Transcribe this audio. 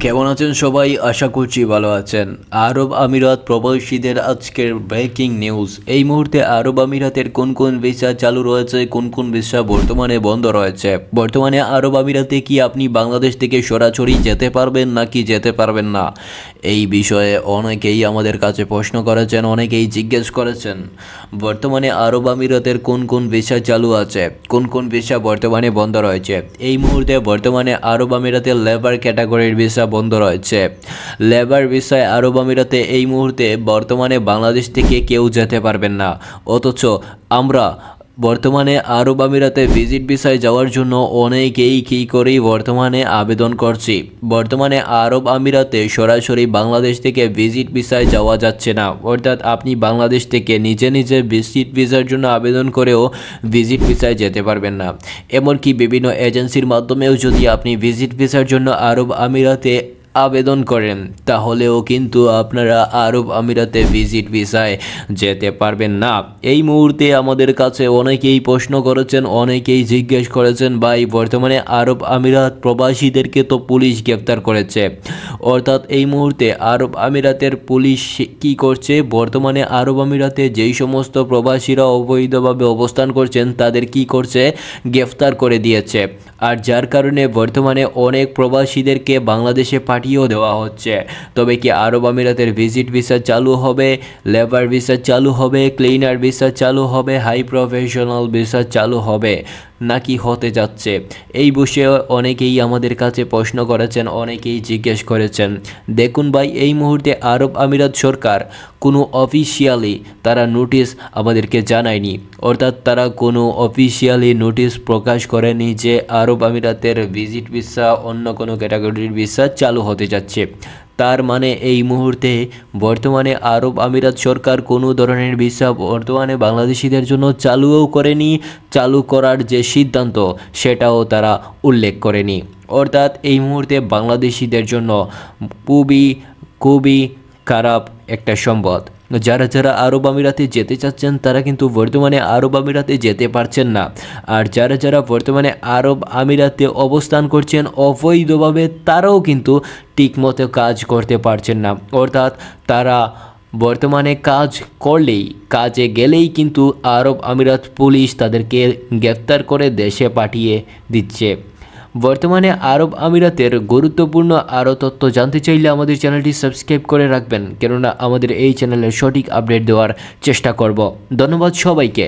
কেমন আছেন সবাই? আশা করছি ভালো আছেন। আরব আমিরাত প্রবাসীদের আজকের ব্রেকিং নিউজ। এই মুহূর্তে আরব আমিরাতের কোন কোন ভিসা চালু রয়েছে, কোন কোন ভিসা বর্তমানে বন্ধ রয়েছে। বর্তমানে আরব আমিরাতে কি আপনি বাংলাদেশ থেকে সরাসরি যেতে পারবেন নাকি যেতে পারবেন না, এই বিষয়ে অনেকেই আমাদের কাছে প্রশ্ন করেছেন, অনেকেই জিজ্ঞেস করেছেন। বর্তমানে আরব আমিরাতের কোন কোন ভিসা চালু আছে, কোন কোন ভিসা বর্তমানে বন্ধ রয়েছে। এই মুহূর্তে বর্তমানে আরব আমিরাতের লেবার ক্যাটাগরির ভিসা বন্ধ রয়েছে। লেবার ভিসায় আরব আমিরাতে এই মুহূর্তে বর্তমানে বাংলাদেশ থেকে কেউ যেতে পারবেন না। অথচ আমরা বর্তমানে আরব আমিরাতে ভিজিট ভিসায় যাওয়ার জন্য অনেকেই কী করেই বর্তমানে আবেদন করছি। বর্তমানে আরব আমিরাতে সরাসরি বাংলাদেশ থেকে ভিজিট ভিসায় যাওয়া যাচ্ছে না, অর্থাৎ আপনি বাংলাদেশ থেকে নিজে নিজে ভিজিট ভিসার জন্য আবেদন করেও ভিজিট ভিসায় যেতে পারবেন না। এমনকি বিভিন্ন এজেন্সির মাধ্যমেও যদি আপনি ভিজিট ভিসার জন্য আরব আমিরাতে আবেদন করেন তাহলেও কিন্তু আপনারা আরব আমিরাতে ভিজিট ভিসায় যেতে পারবেন না। এই মুহূর্তে আমাদের কাছে অনেকেই প্রশ্ন করেছেন, অনেকেই জিজ্ঞেস করেছেন, ভাই বর্তমানে আরব আমিরাত প্রবাসীদেরকে তো পুলিশ গ্রেফতার করেছে, অর্থাৎ এই মুহূর্তে আরব আমিরাতের পুলিশ কি করছে, বর্তমানে আরব আমিরাতে যেই সমস্ত প্রবাসীরা অবৈধভাবে অবস্থান করছেন তাদের কি করছে, গ্রেফতার করে দিয়েছে। আর যার কারণে বর্তমানে অনেক প্রবাসীদেরকে বাংলাদেশে পাঠিয়েও দেওয়া হচ্ছে। তবে কি আরব আমিরাতের ভিজিট ভিসা চালু হবে, লেবার ভিসা চালু হবে, ক্লিনার ভিসা চালু হবে, হাই প্রফেশনাল ভিসা চালু হবে নাকি হতে যাচ্ছে, এই বিষয়ে অনেকেই আমাদের কাছে প্রশ্ন করেছেন, অনেকেই জিজ্ঞেস করেছেন। দেখুন ভাই, এই মুহূর্তে আরব আমিরাত সরকার কোনো অফিসিয়ালি তারা নোটিশ আমাদেরকে জানায়নি, অর্থাৎ তারা কোনো অফিসিয়ালি নোটিশ প্রকাশ করেনি যে আরব আমিরাতের ভিজিট ভিসা অন্য কোনো ক্যাটাগরির ভিসা চালু হতে যাচ্ছে। তার মানে এই মুহূর্তে বর্তমানে আরব আমিরাত সরকার কোনো ধরনের ভিসা বর্তমানে বাংলাদেশিদের জন্য চালুও করেনি, চালু করার যে সিদ্ধান্ত সেটাও তারা উল্লেখ করেনি। অর্থাৎ এই মুহূর্তে বাংলাদেশিদের জন্য খুবই খারাপ একটা সংবাদ। যারা যারা আরব আমিরাতে যেতে চাচ্ছেন তারা কিন্তু বর্তমানে আরব আমিরাতে যেতে পারছেন না। আর যারা যারা বর্তমানে আরব আমিরাতে অবস্থান করছেন অবৈধভাবে তারাও কিন্তু ঠিকমতো কাজ করতে পারছেন না, অর্থাৎ তারা বর্তমানে কাজে গেলেই কিন্তু আরব আমিরাত পুলিশ তাদেরকে গ্রেফতার করে দেশে পাঠিয়ে দিচ্ছে। বর্তমানে আরব আমিরাতের গুরুত্বপূর্ণ আরও তথ্য জানতে চাইলে আমাদের চ্যানেলটি সাবস্ক্রাইব করে রাখবেন, কেননা আমাদের এই চ্যানেলের সঠিক আপডেট দেওয়ার চেষ্টা করব। ধন্যবাদ সবাইকে।